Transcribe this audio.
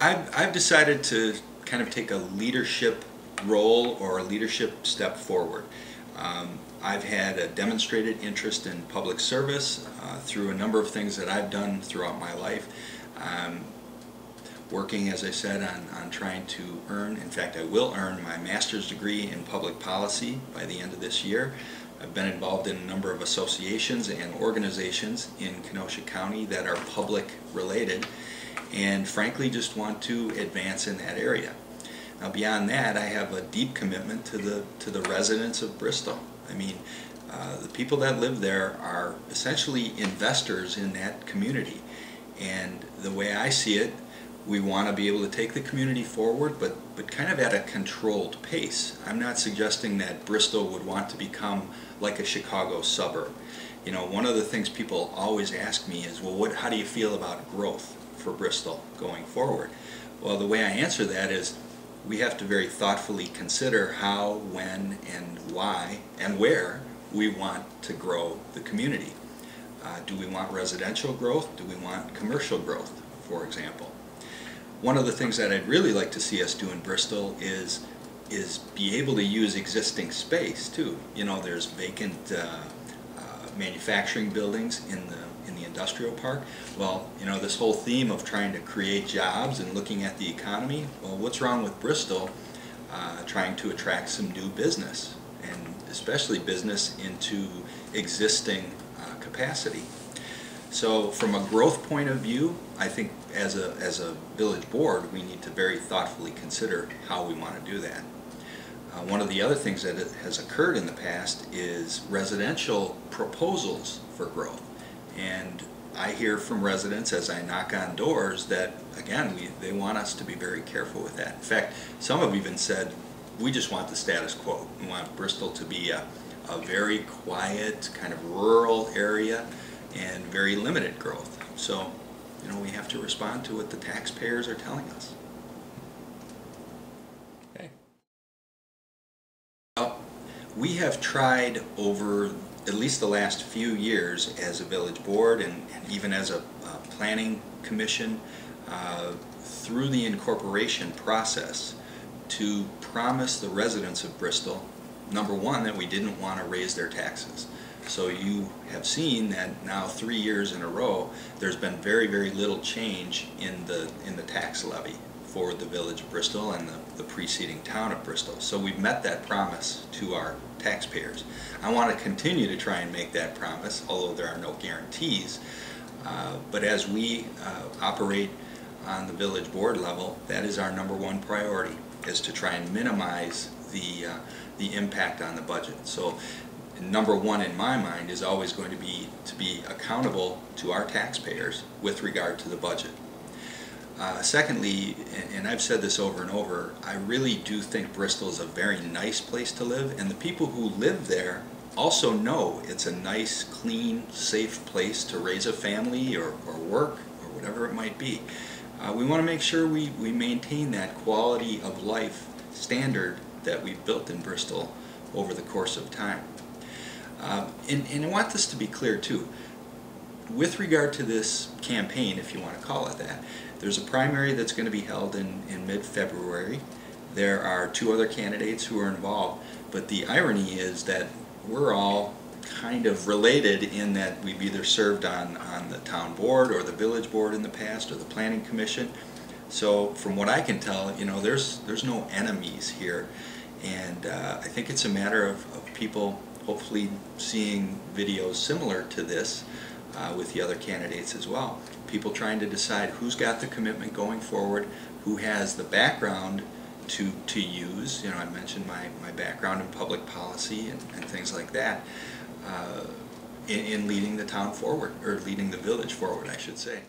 I've decided to kind of take a leadership role or a leadership step forward. I've had a demonstrated interest in public service through a number of things that I've done throughout my life. Working, as I said, on trying to earn, in fact I will earn my master's degree in public policy by the end of this year. I've been involved in a number of associations and organizations in Kenosha County that are public related, and frankly just want to advance in that area. Now beyond that, I have a deep commitment to the residents of Bristol. I mean, the people that live there are essentially investors in that community, and the way I see it, we want to be able to take the community forward, but kind of at a controlled pace. I'm not suggesting that Bristol would want to become like a Chicago suburb. You know, one of the things people always ask me is, well, how do you feel about growth for Bristol going forward? Well, the way I answer that is we have to very thoughtfully consider how, when, and why, and where we want to grow the community. Do we want residential growth? Do we want commercial growth, for example? One of the things that I'd really like to see us do in Bristol is be able to use existing space too. You know, there's vacant manufacturing buildings in the industrial park. Well, you know, this whole theme of trying to create jobs and looking at the economy, well, what's wrong with Bristol trying to attract some new business, and especially business into existing capacity? So from a growth point of view, I think as a village board, we need to very thoughtfully consider how we want to do that. One of the other things that has occurred in the past is residential proposals for growth. And I hear from residents as I knock on doors that, again, they want us to be very careful with that. In fact, some have even said, we just want the status quo. We want Bristol to be a very quiet, kind of rural area and very limited growth. So, you know, we have to respond to what the taxpayers are telling us. Okay. Well, we have tried over at least the last few years as a village board and even as a planning commission through the incorporation process to promise the residents of Bristol, number one, that we didn't want to raise their taxes. So you have seen that now 3 years in a row there's been very, very little change in the tax levy for the village of Bristol and the preceding town of Bristol. So we've met that promise to our taxpayers. I want to continue to try and make that promise, although there are no guarantees. But as we operate on the village board level, that is our number one priority, is to try and minimize the impact on the budget. So number one in my mind is always going to be accountable to our taxpayers with regard to the budget. Secondly, and I've said this over and over, I really do think Bristol is a very nice place to live, and the people who live there also know it's a nice, clean, safe place to raise a family or work or whatever it might be. We want to make sure we maintain that quality of life standard that we've built in Bristol over the course of time. And I want this to be clear too. With regard to this campaign, if you want to call it that, there's a primary that's going to be held in mid-February. There are 2 other candidates who are involved, but the irony is that we're all kind of related in that we've either served on the town board or the village board in the past or the planning commission. So from what I can tell, you know, there's no enemies here, and I think it's a matter of people hopefully seeing videos similar to this with the other candidates as well. People trying to decide who's got the commitment going forward, who has the background to use. You know, I mentioned my background in public policy and things like that in leading the town forward, or leading the village forward, I should say.